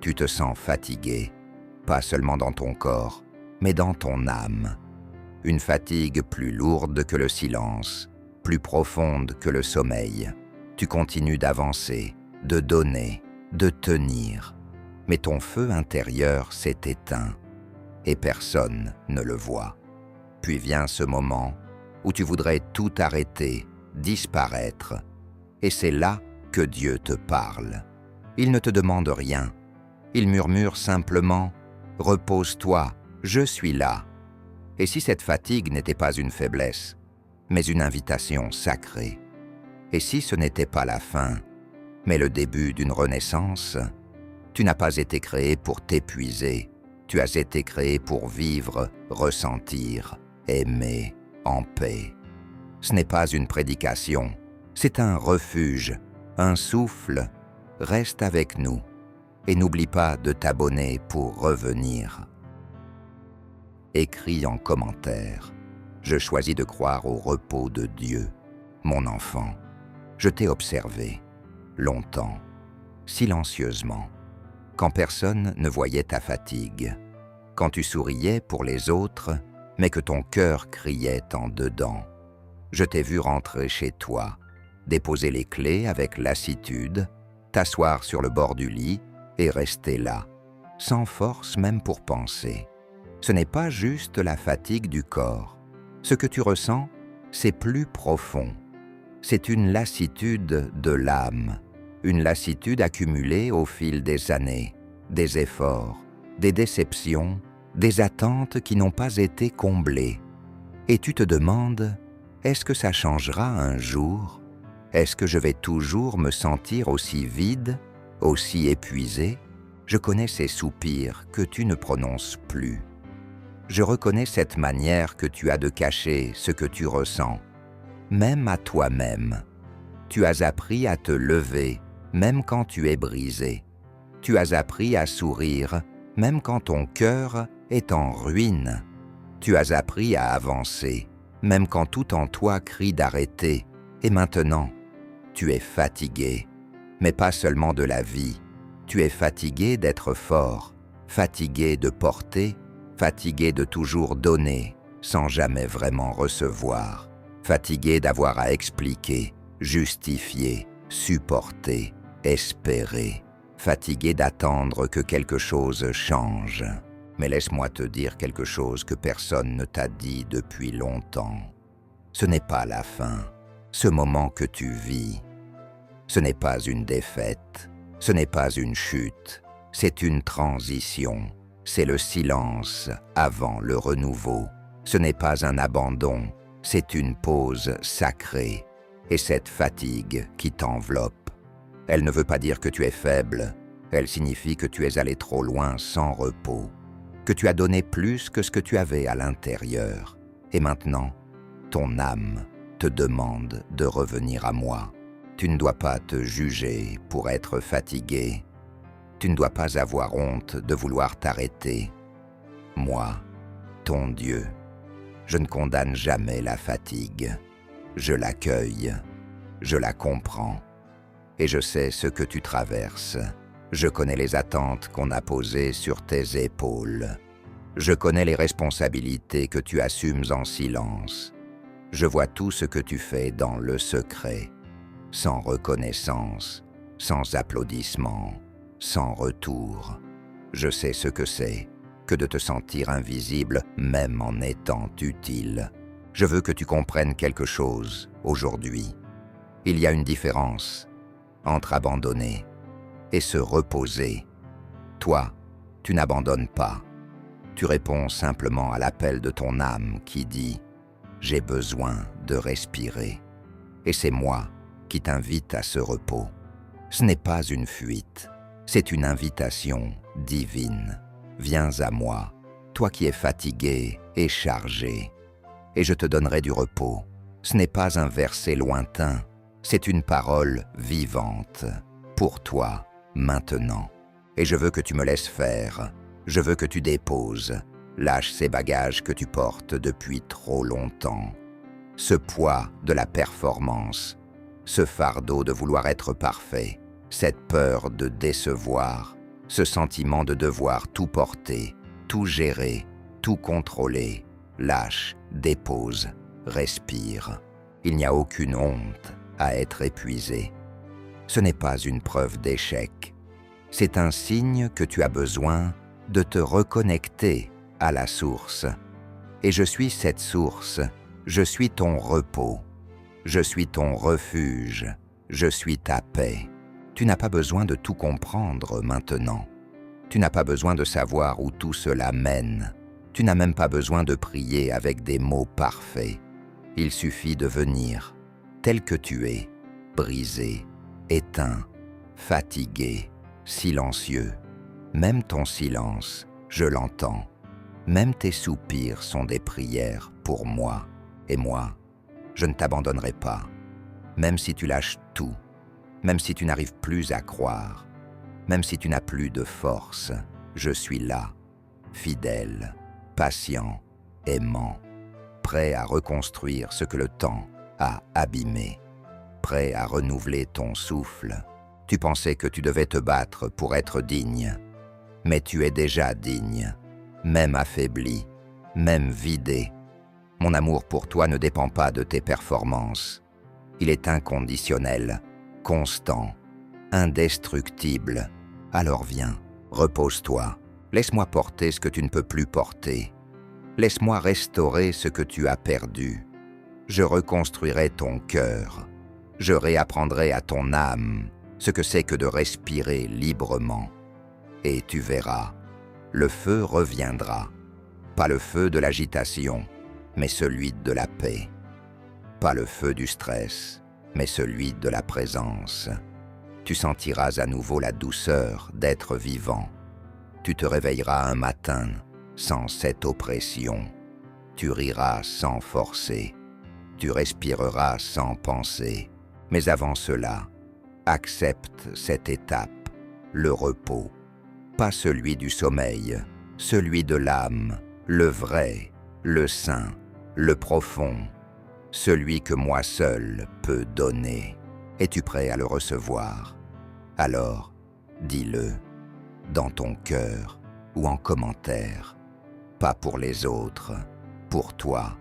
Tu te sens fatigué, pas seulement dans ton corps, mais dans ton âme. Une fatigue plus lourde que le silence, plus profonde que le sommeil. Tu continues d'avancer, de donner, de tenir. Mais ton feu intérieur s'est éteint et personne ne le voit. Puis vient ce moment où tu voudrais tout arrêter, disparaître. Et c'est là que Dieu te parle. Il ne te demande rien. Il murmure simplement « Repose-toi, je suis là ». Et si cette fatigue n'était pas une faiblesse, mais une invitation sacrée? Et si ce n'était pas la fin, mais le début d'une renaissance? Tu n'as pas été créé pour t'épuiser, tu as été créé pour vivre, ressentir, aimer, en paix. Ce n'est pas une prédication, c'est un refuge, un souffle. Reste avec nous et n'oublie pas de t'abonner pour revenir. Écris en commentaire. Je choisis de croire au repos de Dieu. Mon enfant, je t'ai observé, longtemps, silencieusement, quand personne ne voyait ta fatigue, quand tu souriais pour les autres, mais que ton cœur criait en dedans. Je t'ai vu rentrer chez toi, déposer les clés avec lassitude, t'asseoir sur le bord du lit et rester là, sans force même pour penser. Ce n'est pas juste la fatigue du corps. Ce que tu ressens, c'est plus profond. C'est une lassitude de l'âme, une lassitude accumulée au fil des années, des efforts, des déceptions, des attentes qui n'ont pas été comblées. Et tu te demandes, est-ce que ça changera un jour? Est-ce que je vais toujours me sentir aussi vide, aussi épuisé? Je connais ces soupirs que tu ne prononces plus. Je reconnais cette manière que tu as de cacher ce que tu ressens, même à toi-même. Tu as appris à te lever, même quand tu es brisé. Tu as appris à sourire, même quand ton cœur est en ruine. Tu as appris à avancer, même quand tout en toi crie d'arrêter. Et maintenant, tu es fatigué, mais pas seulement de la vie. Tu es fatigué d'être fort, fatigué de porter, fatigué de toujours donner, sans jamais vraiment recevoir, fatigué d'avoir à expliquer, justifier, supporter, espérer, fatigué d'attendre que quelque chose change. Mais laisse-moi te dire quelque chose que personne ne t'a dit depuis longtemps. Ce n'est pas la fin, ce moment que tu vis. Ce n'est pas une défaite, ce n'est pas une chute, c'est une transition. C'est le silence avant le renouveau. Ce n'est pas un abandon, c'est une pause sacrée. Et cette fatigue qui t'enveloppe, elle ne veut pas dire que tu es faible, elle signifie que tu es allé trop loin sans repos, que tu as donné plus que ce que tu avais à l'intérieur. Et maintenant, ton âme te demande de revenir à moi. Tu ne dois pas te juger pour être fatigué. Tu ne dois pas avoir honte de vouloir t'arrêter. Moi, ton Dieu, je ne condamne jamais la fatigue. Je l'accueille, je la comprends, et je sais ce que tu traverses. Je connais les attentes qu'on a posées sur tes épaules. Je connais les responsabilités que tu assumes en silence. Je vois tout ce que tu fais dans le secret, sans reconnaissance, sans applaudissements, sans retour. Je sais ce que c'est que de te sentir invisible même en étant utile. Je veux que tu comprennes quelque chose aujourd'hui. Il y a une différence entre abandonner et se reposer. Toi, tu n'abandonnes pas. Tu réponds simplement à l'appel de ton âme qui dit « J'ai besoin de respirer ». Et c'est moi qui t'invite à ce repos. Ce n'est pas une fuite. C'est une invitation divine. Viens à moi, toi qui es fatigué et chargé, et je te donnerai du repos. Ce n'est pas un verset lointain, c'est une parole vivante, pour toi, maintenant. Et je veux que tu me laisses faire, je veux que tu déposes, lâche ces bagages que tu portes depuis trop longtemps. Ce poids de la performance, ce fardeau de vouloir être parfait, cette peur de décevoir, ce sentiment de devoir tout porter, tout gérer, tout contrôler. Lâche, dépose, respire. Il n'y a aucune honte à être épuisé. Ce n'est pas une preuve d'échec. C'est un signe que tu as besoin de te reconnecter à la source. Et je suis cette source, je suis ton repos, je suis ton refuge, je suis ta paix. Tu n'as pas besoin de tout comprendre maintenant. Tu n'as pas besoin de savoir où tout cela mène. Tu n'as même pas besoin de prier avec des mots parfaits. Il suffit de venir, tel que tu es, brisé, éteint, fatigué, silencieux. Même ton silence, je l'entends. Même tes soupirs sont des prières pour moi. Et moi, je ne t'abandonnerai pas. Même si tu lâches tout, même si tu n'arrives plus à croire, même si tu n'as plus de force, je suis là, fidèle, patient, aimant, prêt à reconstruire ce que le temps a abîmé, prêt à renouveler ton souffle. Tu pensais que tu devais te battre pour être digne, mais tu es déjà digne, même affaibli, même vidé. Mon amour pour toi ne dépend pas de tes performances. Il est inconditionnel, constant, indestructible. Alors viens, repose-toi. Laisse-moi porter ce que tu ne peux plus porter. Laisse-moi restaurer ce que tu as perdu. Je reconstruirai ton cœur. Je réapprendrai à ton âme ce que c'est que de respirer librement. Et tu verras, le feu reviendra. Pas le feu de l'agitation, mais celui de la paix. Pas le feu du stress, mais celui de la présence. Tu sentiras à nouveau la douceur d'être vivant. Tu te réveilleras un matin sans cette oppression. Tu riras sans forcer. Tu respireras sans penser. Mais avant cela, accepte cette étape, le repos. Pas celui du sommeil, celui de l'âme, le vrai, le saint, le profond, celui que moi seul peux donner. Es-tu prêt à le recevoir? Alors, dis-le, dans ton cœur ou en commentaire. Pas pour les autres, pour toi.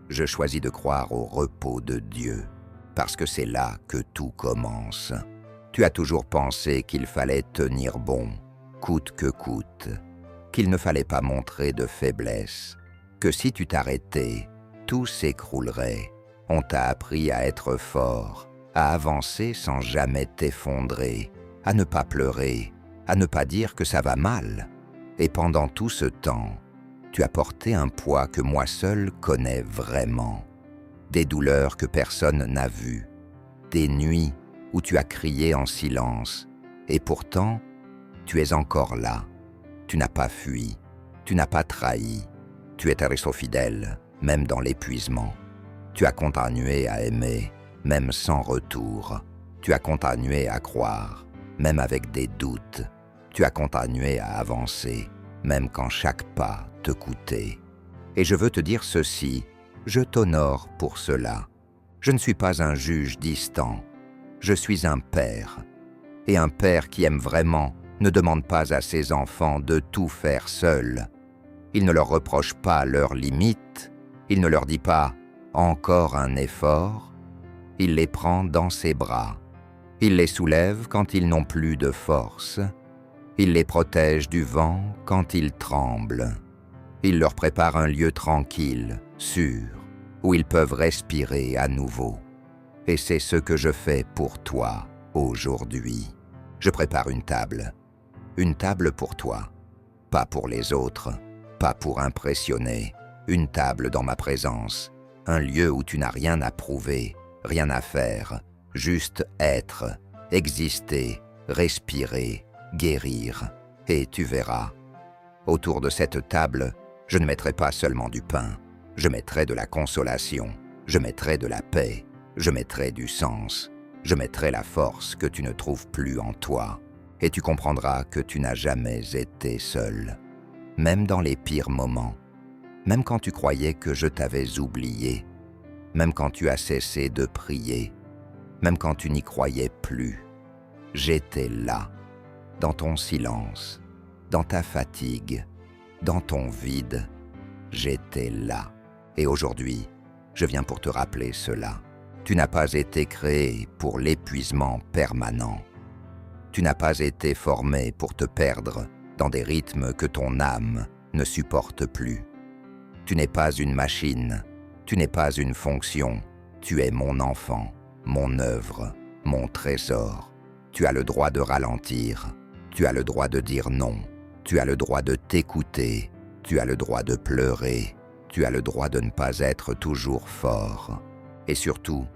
Je choisis de croire au repos de Dieu, parce que c'est là que tout commence. Tu as toujours pensé qu'il fallait tenir bon, coûte que coûte, qu'il ne fallait pas montrer de faiblesse, que si tu t'arrêtais, tout s'écroulerait. On t'a appris à être fort, à avancer sans jamais t'effondrer, à ne pas pleurer, à ne pas dire que ça va mal. Et pendant tout ce temps, tu as porté un poids que moi seul connais vraiment. Des douleurs que personne n'a vues, des nuits où tu as crié en silence, et pourtant, tu es encore là. Tu n'as pas fui, tu n'as pas trahi, tu es resté fidèle, même dans l'épuisement. Tu as continué à aimer, même sans retour. Tu as continué à croire, même avec des doutes. Tu as continué à avancer, même quand chaque pas te coûtait. Et je veux te dire ceci, je t'honore pour cela. Je ne suis pas un juge distant, je suis un père. Et un père qui aime vraiment ne demande pas à ses enfants de tout faire seul. Il ne leur reproche pas leurs limites, il ne leur dit pas « encore un effort ». Il les prend dans ses bras. Il les soulève quand ils n'ont plus de force. Il les protège du vent quand ils tremblent. Il leur prépare un lieu tranquille, sûr, où ils peuvent respirer à nouveau. Et c'est ce que je fais pour toi aujourd'hui. Je prépare une table pour toi, pas pour les autres, pas pour impressionner, une table dans ma présence, un lieu où tu n'as rien à prouver, rien à faire, juste être, exister, respirer, guérir, et tu verras. Autour de cette table, je ne mettrai pas seulement du pain, je mettrai de la consolation, je mettrai de la paix, je mettrai du sens, je mettrai la force que tu ne trouves plus en toi, et tu comprendras que tu n'as jamais été seul, même dans les pires moments, même quand tu croyais que je t'avais oublié, même quand tu as cessé de prier, même quand tu n'y croyais plus. J'étais là, dans ton silence, dans ta fatigue, dans ton vide, j'étais là. Et aujourd'hui, je viens pour te rappeler cela. Tu n'as pas été créé pour l'épuisement permanent. Tu n'as pas été formé pour te perdre dans des rythmes que ton âme ne supporte plus. Tu n'es pas une machine, tu n'es pas une fonction, tu es mon enfant, mon œuvre, mon trésor. Tu as le droit de ralentir, tu as le droit de dire non, tu as le droit de t'écouter, tu as le droit de pleurer, tu as le droit de ne pas être toujours fort. Et surtout,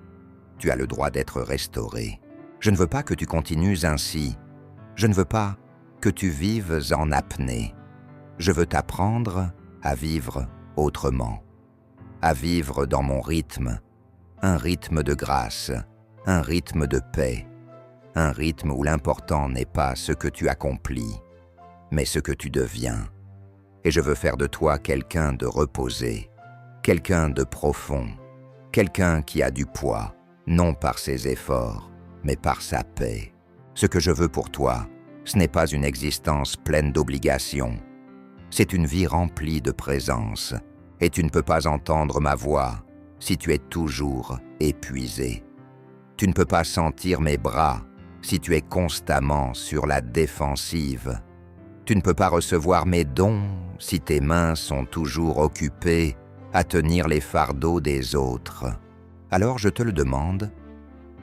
tu as le droit d'être restauré. Je ne veux pas que tu continues ainsi. Je ne veux pas que tu vives en apnée. Je veux t'apprendre à vivre autrement, à vivre dans mon rythme, un rythme de grâce, un rythme de paix, un rythme où l'important n'est pas ce que tu accomplis, mais ce que tu deviens. Et je veux faire de toi quelqu'un de reposé, quelqu'un de profond, quelqu'un qui a du poids, non par ses efforts, mais par sa paix. Ce que je veux pour toi, ce n'est pas une existence pleine d'obligations. C'est une vie remplie de présence, et tu ne peux pas entendre ma voix si tu es toujours épuisé. Tu ne peux pas sentir mes bras si tu es constamment sur la défensive. Tu ne peux pas recevoir mes dons si tes mains sont toujours occupées à tenir les fardeaux des autres. Alors je te le demande,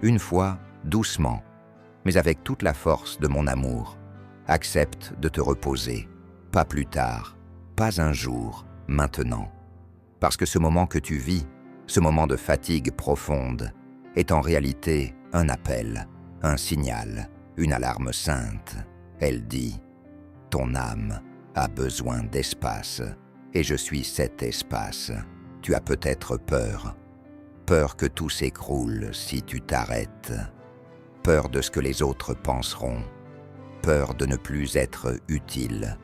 une fois doucement, mais avec toute la force de mon amour, accepte de te reposer, pas plus tard, pas un jour, maintenant. Parce que ce moment que tu vis, ce moment de fatigue profonde, est en réalité un appel, un signal, une alarme sainte. Elle dit « Ton âme a besoin d'espace, et je suis cet espace. Tu as peut-être peur. Peur que tout s'écroule si tu t'arrêtes. Peur de ce que les autres penseront. Peur de ne plus être utile.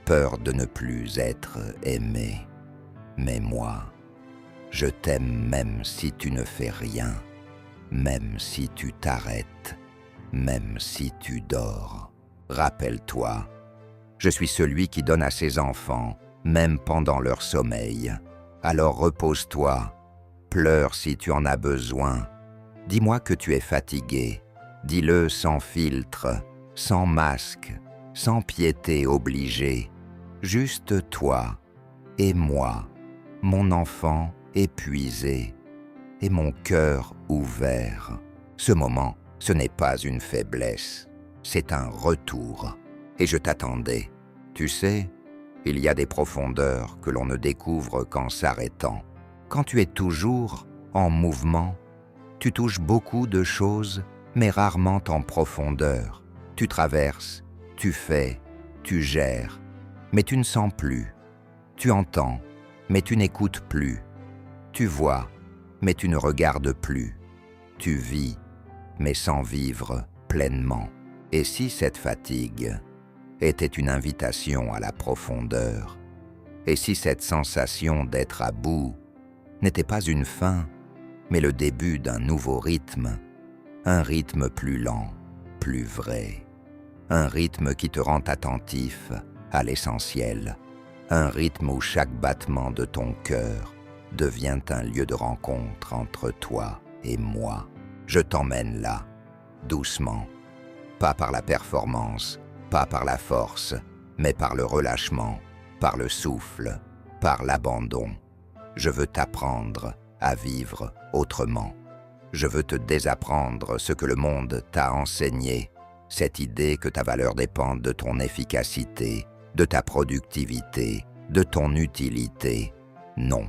Peur de ne plus être aimé. Mais moi, je t'aime même si tu ne fais rien, même si tu t'arrêtes, même si tu dors. Rappelle-toi, je suis celui qui donne à ses enfants, même pendant leur sommeil. Alors repose-toi, pleure si tu en as besoin. Dis-moi que tu es fatigué, dis-le sans filtre, sans masque, sans piété obligée. Juste toi et moi, mon enfant épuisé et mon cœur ouvert. Ce moment, ce n'est pas une faiblesse, c'est un retour. Et je t'attendais. Tu sais, il y a des profondeurs que l'on ne découvre qu'en s'arrêtant. Quand tu es toujours en mouvement, tu touches beaucoup de choses, mais rarement en profondeur. Tu traverses, tu fais, tu gères, mais tu ne sens plus. Tu entends, mais tu n'écoutes plus. Tu vois, mais tu ne regardes plus. Tu vis, mais sans vivre pleinement. Et si cette fatigue était une invitation à la profondeur, et si cette sensation d'être à bout n'était pas une fin, mais le début d'un nouveau rythme, un rythme plus lent, plus vrai, un rythme qui te rend attentif à l'essentiel, un rythme où chaque battement de ton cœur devient un lieu de rencontre entre toi et moi. Je t'emmène là, doucement, pas par la performance, pas par la force, mais par le relâchement, par le souffle, par l'abandon. Je veux t'apprendre à vivre autrement. Je veux te désapprendre ce que le monde t'a enseigné, cette idée que ta valeur dépend de ton efficacité, de ta productivité, de ton utilité. Non,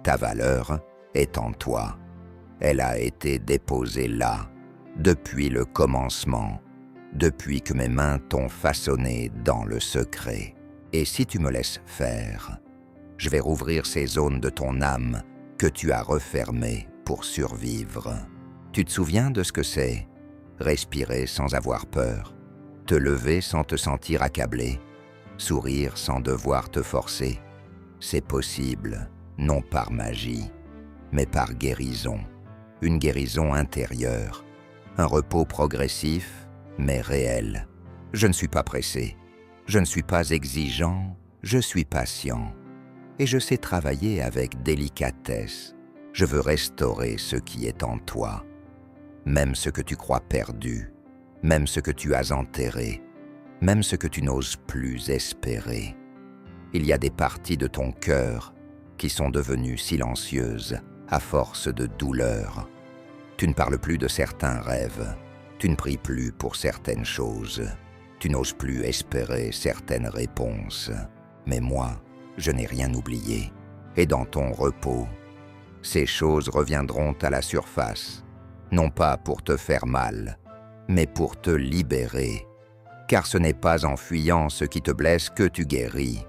ta valeur est en toi. Elle a été déposée là, depuis le commencement, depuis que mes mains t'ont façonné dans le secret. Et si tu me laisses faire, je vais rouvrir ces zones de ton âme que tu as refermées pour survivre. Tu te souviens de ce que c'est? Respirer sans avoir peur, te lever sans te sentir accablé, sourire sans devoir te forcer. C'est possible, non par magie, mais par guérison. Une guérison intérieure, un repos progressif, mais réel. Je ne suis pas pressé, je ne suis pas exigeant, je suis patient. Et je sais travailler avec délicatesse. Je veux restaurer ce qui est en toi, même ce que tu crois perdu, même ce que tu as enterré, même ce que tu n'oses plus espérer. Il y a des parties de ton cœur qui sont devenues silencieuses à force de douleur. Tu ne parles plus de certains rêves, tu ne pries plus pour certaines choses, tu n'oses plus espérer certaines réponses. Mais moi, je n'ai rien oublié. Et dans ton repos, ces choses reviendront à la surface, non pas pour te faire mal, mais pour te libérer. Car ce n'est pas en fuyant ce qui te blesse que tu guéris,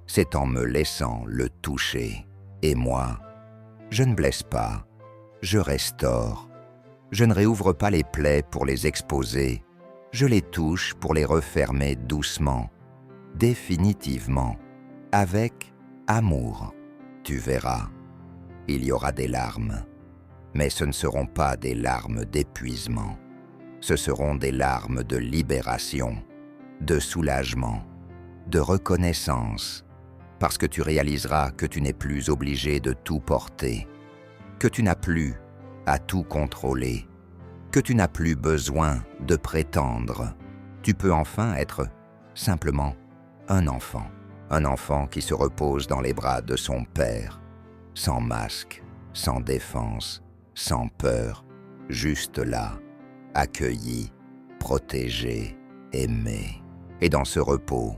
c'est en me laissant le toucher. Et moi, je ne blesse pas, je restaure. Je ne réouvre pas les plaies pour les exposer, je les touche pour les refermer doucement, définitivement, avec amour. Tu verras, il y aura des larmes, mais ce ne seront pas des larmes d'épuisement. Ce seront des larmes de libération, de soulagement, de reconnaissance, parce que tu réaliseras que tu n'es plus obligé de tout porter, que tu n'as plus à tout contrôler, que tu n'as plus besoin de prétendre. Tu peux enfin être simplement un enfant qui se repose dans les bras de son père, sans masque, sans défense, sans peur, juste là, accueilli, protégé, aimé. Et dans ce repos,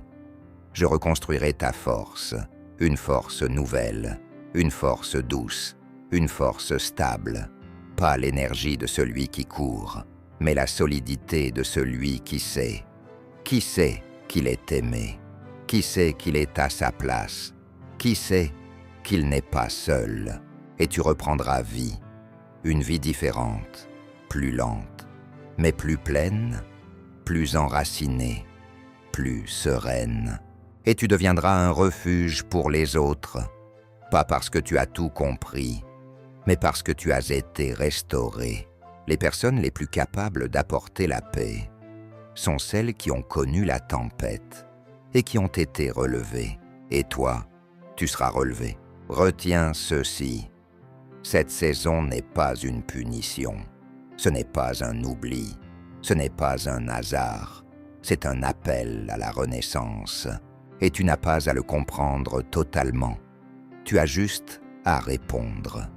je reconstruirai ta force, une force nouvelle, une force douce, une force stable, pas l'énergie de celui qui court, mais la solidité de celui qui sait qu'il est aimé, qui sait qu'il est à sa place, qui sait qu'il n'est pas seul. Et tu reprendras vie, une vie différente, plus lente, mais plus pleine, plus enracinée, plus sereine. Et tu deviendras un refuge pour les autres, pas parce que tu as tout compris, mais parce que tu as été restauré. Les personnes les plus capables d'apporter la paix sont celles qui ont connu la tempête et qui ont été relevées. Et toi, tu seras relevé. Retiens ceci. Cette saison n'est pas une punition. Ce n'est pas un oubli. Ce n'est pas un hasard. C'est un appel à la renaissance. Et tu n'as pas à le comprendre totalement. Tu as juste à répondre.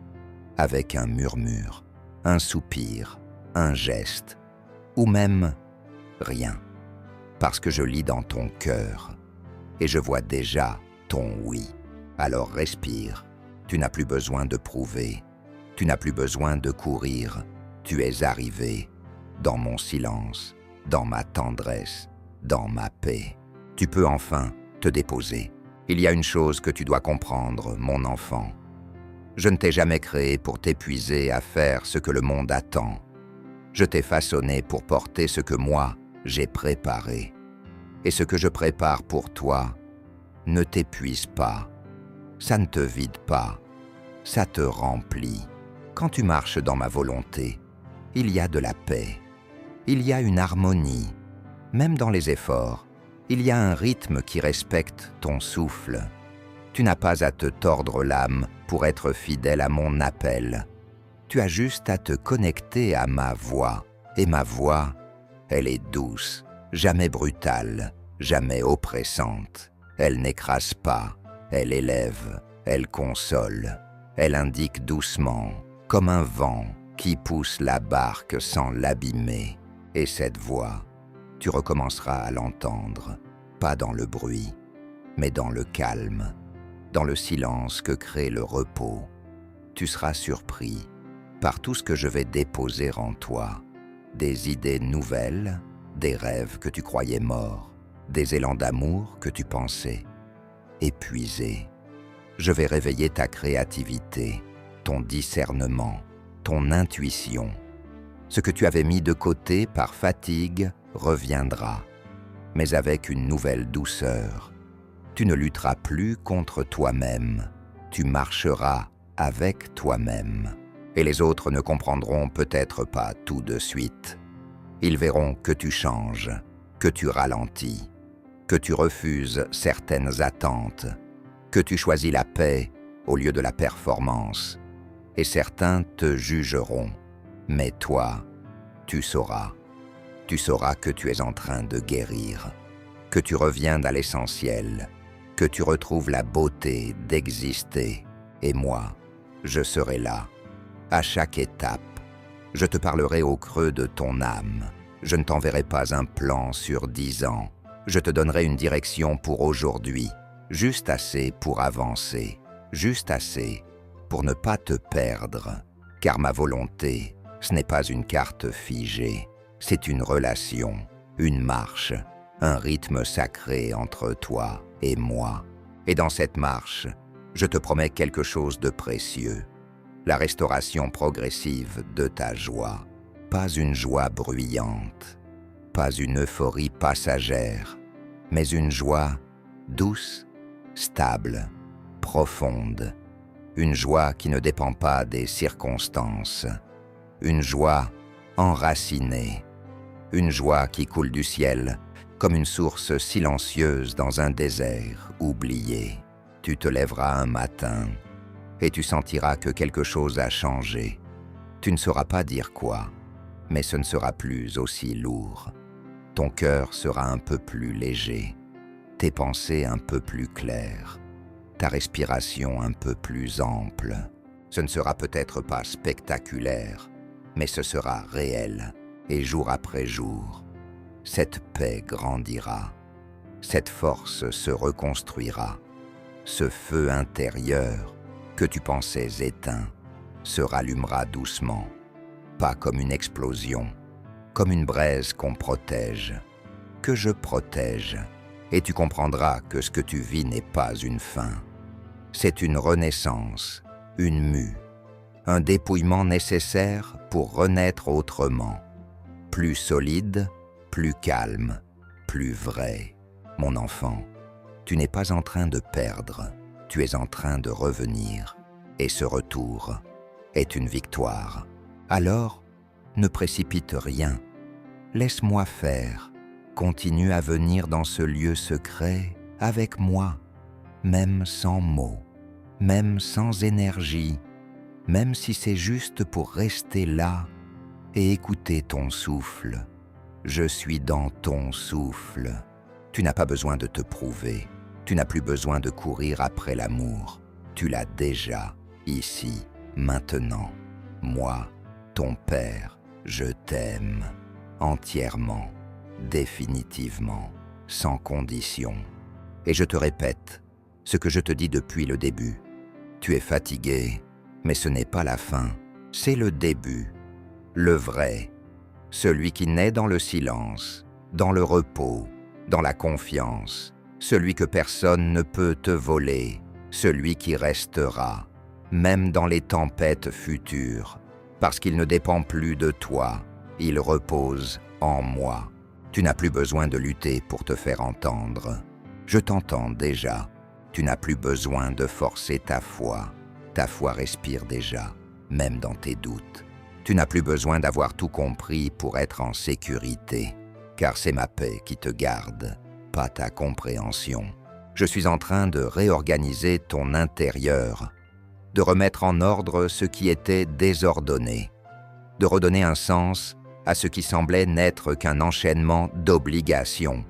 Avec un murmure, un soupir, un geste, ou même rien. Parce que je lis dans ton cœur, et je vois déjà ton oui. Alors respire, tu n'as plus besoin de prouver, tu n'as plus besoin de courir, tu es arrivé dans mon silence, dans ma tendresse, dans ma paix. Tu peux enfin te déposer. Il y a une chose que tu dois comprendre, mon enfant. Je ne t'ai jamais créé pour t'épuiser à faire ce que le monde attend. Je t'ai façonné pour porter ce que moi, j'ai préparé. Et ce que je prépare pour toi ne t'épuise pas. Ça ne te vide pas. Ça te remplit. Quand tu marches dans ma volonté, il y a de la paix. Il y a une harmonie. Même dans les efforts, il y a un rythme qui respecte ton souffle. Tu n'as pas à te tordre l'âme pour être fidèle à mon appel. Tu as juste à te connecter à ma voix. Et ma voix, elle est douce, jamais brutale, jamais oppressante. Elle n'écrase pas, elle élève, elle console. Elle indique doucement, comme un vent qui pousse la barque sans l'abîmer. Et cette voix, tu recommenceras à l'entendre, pas dans le bruit, mais dans le calme. Dans le silence que crée le repos, tu seras surpris par tout ce que je vais déposer en toi. Des idées nouvelles, des rêves que tu croyais morts, des élans d'amour que tu pensais épuisés. Je vais réveiller ta créativité, ton discernement, ton intuition. Ce que tu avais mis de côté par fatigue reviendra, mais avec une nouvelle douceur. Tu ne lutteras plus contre toi-même, tu marcheras avec toi-même. Et les autres ne comprendront peut-être pas tout de suite. Ils verront que tu changes, que tu ralentis, que tu refuses certaines attentes, que tu choisis la paix au lieu de la performance. Et certains te jugeront, mais toi, tu sauras que tu es en train de guérir, que tu reviens à l'essentiel, que tu retrouves la beauté d'exister. Et moi, je serai là, à chaque étape. Je te parlerai au creux de ton âme. Je ne t'enverrai pas un plan sur 10 ans. Je te donnerai une direction pour aujourd'hui, juste assez pour avancer, juste assez pour ne pas te perdre. Car ma volonté, ce n'est pas une carte figée, c'est une relation, une marche, un rythme sacré entre toi et moi. Et dans cette marche, je te promets quelque chose de précieux, la restauration progressive de ta joie. Pas une joie bruyante, pas une euphorie passagère, mais une joie douce, stable, profonde. Une joie qui ne dépend pas des circonstances. Une joie enracinée. Une joie qui coule du ciel comme une source silencieuse dans un désert oublié. Tu te lèveras un matin et tu sentiras que quelque chose a changé. Tu ne sauras pas dire quoi, mais ce ne sera plus aussi lourd. Ton cœur sera un peu plus léger, tes pensées un peu plus claires, ta respiration un peu plus ample. Ce ne sera peut-être pas spectaculaire, mais ce sera réel, et jour après jour, cette paix grandira, cette force se reconstruira, ce feu intérieur que tu pensais éteint se rallumera doucement, pas comme une explosion, comme une braise qu'on protège, que je protège, et tu comprendras que ce que tu vis n'est pas une fin. C'est une renaissance, une mue, un dépouillement nécessaire pour renaître autrement, plus solide, plus calme, plus vrai. Mon enfant, tu n'es pas en train de perdre, tu es en train de revenir, et ce retour est une victoire. Alors, ne précipite rien, laisse-moi faire, continue à venir dans ce lieu secret avec moi, même sans mots, même sans énergie, même si c'est juste pour rester là et écouter ton souffle. Je suis dans ton souffle. Tu n'as pas besoin de te prouver, tu n'as plus besoin de courir après l'amour. Tu l'as déjà, ici, maintenant. Moi, ton père, je t'aime, entièrement, définitivement, sans condition. Et je te répète ce que je te dis depuis le début. Tu es fatigué, mais ce n'est pas la fin, c'est le début, le vrai, celui qui naît dans le silence, dans le repos, dans la confiance, celui que personne ne peut te voler, celui qui restera, même dans les tempêtes futures, parce qu'il ne dépend plus de toi, il repose en moi. Tu n'as plus besoin de lutter pour te faire entendre. Je t'entends déjà. Tu n'as plus besoin de forcer ta foi. Ta foi respire déjà, même dans tes doutes. Tu n'as plus besoin d'avoir tout compris pour être en sécurité, car c'est ma paix qui te garde, pas ta compréhension. Je suis en train de réorganiser ton intérieur, de remettre en ordre ce qui était désordonné, de redonner un sens à ce qui semblait n'être qu'un enchaînement d'obligations.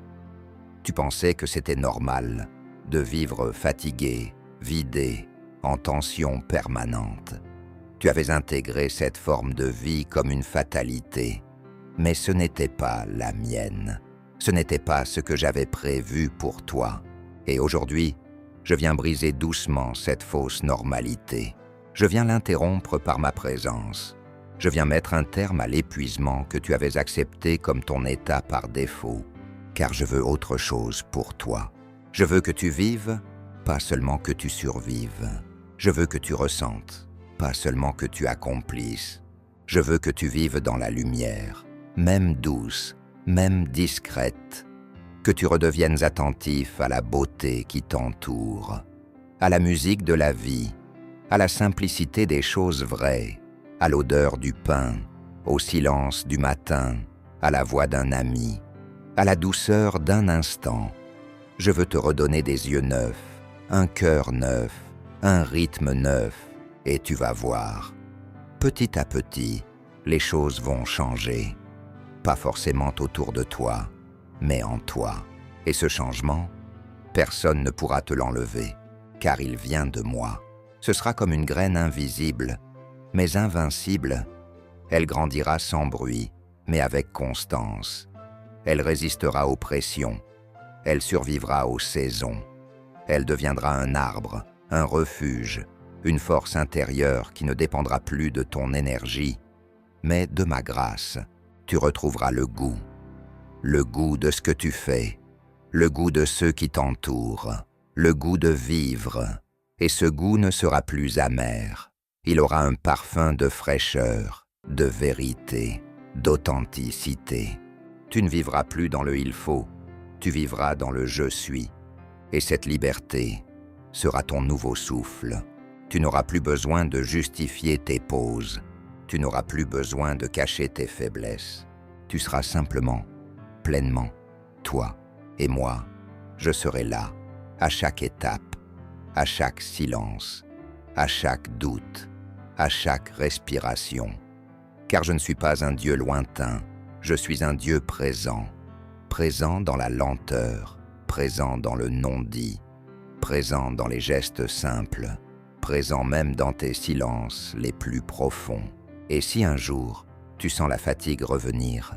Tu pensais que c'était normal de vivre fatigué, vidé, en tension permanente. Tu avais intégré cette forme de vie comme une fatalité, mais ce n'était pas la mienne. Ce n'était pas ce que j'avais prévu pour toi. Et aujourd'hui, je viens briser doucement cette fausse normalité. Je viens l'interrompre par ma présence. Je viens mettre un terme à l'épuisement que tu avais accepté comme ton état par défaut, car je veux autre chose pour toi. Je veux que tu vives, pas seulement que tu survives. Je veux que tu ressentes, pas seulement que tu accomplisses. Je veux que tu vives dans la lumière, même douce, même discrète, que tu redeviennes attentif à la beauté qui t'entoure, à la musique de la vie, à la simplicité des choses vraies, à l'odeur du pain, au silence du matin, à la voix d'un ami. à la douceur d'un instant. Je veux te redonner des yeux neufs, un cœur neuf, un rythme neuf, et tu vas voir. Petit à petit, les choses vont changer. Pas forcément autour de toi, mais en toi. Et ce changement, personne ne pourra te l'enlever, car il vient de moi. Ce sera comme une graine invisible, mais invincible. Elle grandira sans bruit, mais avec constance. Elle résistera aux pressions. Elle survivra aux saisons. Elle deviendra un arbre, un refuge, une force intérieure qui ne dépendra plus de ton énergie, mais de ma grâce. Tu retrouveras le goût de ce que tu fais, le goût de ceux qui t'entourent, le goût de vivre, et ce goût ne sera plus amer. Il aura un parfum de fraîcheur, de vérité, d'authenticité. Tu ne vivras plus dans le « il faut », tu vivras dans le « je suis ». Et cette liberté sera ton nouveau souffle. Tu n'auras plus besoin de justifier tes pauses. Tu n'auras plus besoin de cacher tes faiblesses. Tu seras simplement, pleinement, toi et moi. Je serai là, à chaque étape, à chaque silence, à chaque doute, à chaque respiration. Car je ne suis pas un Dieu lointain, je suis un Dieu présent, présent dans la lenteur, présent dans le non-dit, présent dans les gestes simples, présent même dans tes silences les plus profonds. Et si un jour, tu sens la fatigue revenir,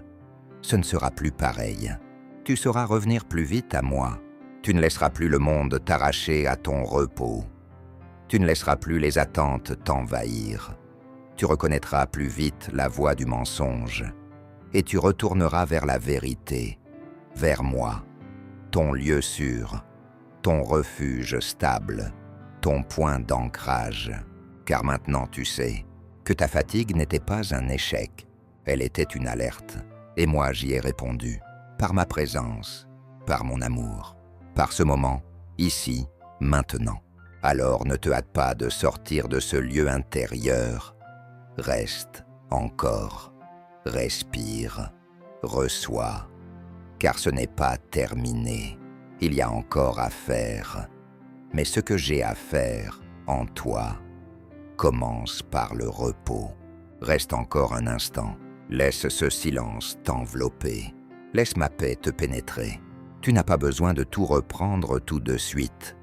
ce ne sera plus pareil. Tu sauras revenir plus vite à moi. Tu ne laisseras plus le monde t'arracher à ton repos. Tu ne laisseras plus les attentes t'envahir. Tu reconnaîtras plus vite la voix du mensonge et tu retourneras vers la vérité, vers moi, ton lieu sûr, ton refuge stable, ton point d'ancrage. Car maintenant tu sais que ta fatigue n'était pas un échec, elle était une alerte. Et moi j'y ai répondu, par ma présence, par mon amour, par ce moment, ici, maintenant. Alors ne te hâte pas de sortir de ce lieu intérieur. Reste encore, respire, reçois, car ce n'est pas terminé. Il y a encore à faire. Mais ce que j'ai à faire en toi commence par le repos. Reste encore un instant. Laisse ce silence t'envelopper. Laisse ma paix te pénétrer. Tu n'as pas besoin de tout reprendre tout de suite.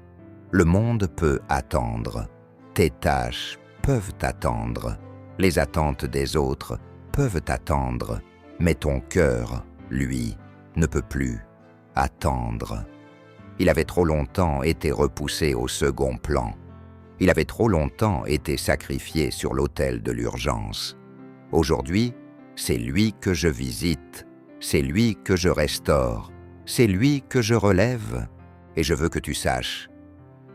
Le monde peut attendre. Tes tâches peuvent attendre. Les attentes des autres peuvent attendre. Mais ton cœur, lui, ne peut plus attendre. Il avait trop longtemps été repoussé au second plan. Il avait trop longtemps été sacrifié sur l'autel de l'urgence. Aujourd'hui, c'est lui que je visite, c'est lui que je restaure, c'est lui que je relève. Et je veux que tu saches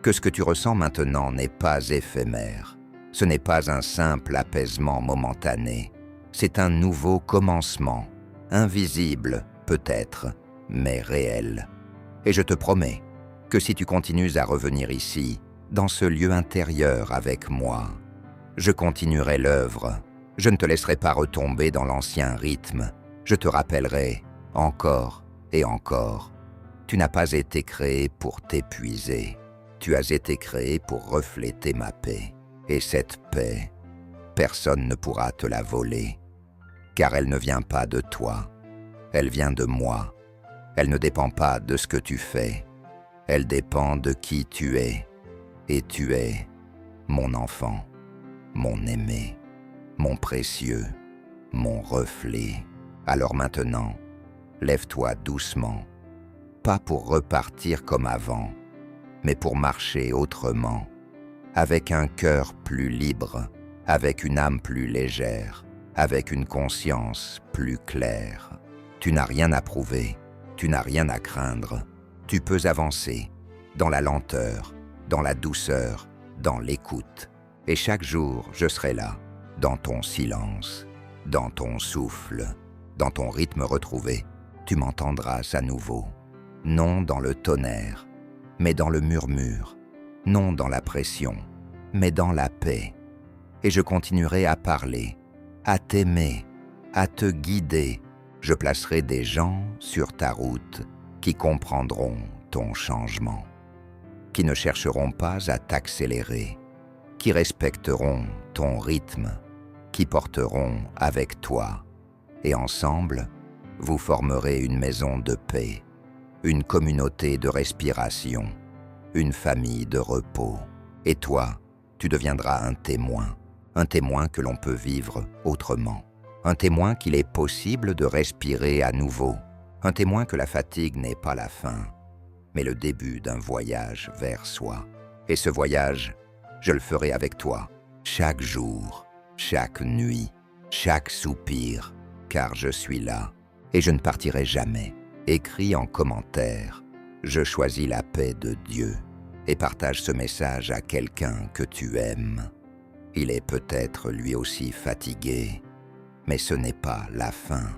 que ce que tu ressens maintenant n'est pas éphémère. Ce n'est pas un simple apaisement momentané. C'est un nouveau commencement, invisible peut-être, mais réel. Et je te promets que si tu continues à revenir ici, dans ce lieu intérieur avec moi, je continuerai l'œuvre. Je ne te laisserai pas retomber dans l'ancien rythme. Je te rappellerai encore et encore. Tu n'as pas été créé pour t'épuiser. Tu as été créé pour refléter ma paix. Et cette paix, personne ne pourra te la voler. Car elle ne vient pas de toi. Elle vient de moi. Elle ne dépend pas de ce que tu fais. Elle dépend de qui tu es. Et tu es mon enfant, mon aimé, mon précieux, mon reflet. Alors maintenant, lève-toi doucement, pas pour repartir comme avant, mais pour marcher autrement, avec un cœur plus libre, avec une âme plus légère, avec une conscience plus claire. Tu n'as rien à prouver, tu n'as rien à craindre. Tu peux avancer dans la lenteur, dans la douceur, dans l'écoute. Et chaque jour, je serai là, dans ton silence, dans ton souffle, dans ton rythme retrouvé. Tu m'entendras à nouveau. Non dans le tonnerre, mais dans le murmure. Non dans la pression, mais dans la paix. Et je continuerai à parler, à t'aimer, à te guider, Je placerai des gens sur ta route qui comprendront ton changement, qui ne chercheront pas à t'accélérer, qui respecteront ton rythme, qui porteront avec toi, et ensemble, vous formerez une maison de paix, une communauté de respiration, une famille de repos. Et toi, tu deviendras un témoin que l'on peut vivre autrement, un témoin qu'il est possible de respirer à nouveau, un témoin que la fatigue n'est pas la fin, mais le début d'un voyage vers soi. Et ce voyage, je le ferai avec toi, chaque jour, chaque nuit, chaque soupir, car je suis là, et je ne partirai jamais. Écris en commentaire, je choisis la paix de Dieu, et partage ce message à quelqu'un que tu aimes. Il est peut-être lui aussi fatigué, mais ce n'est pas la fin.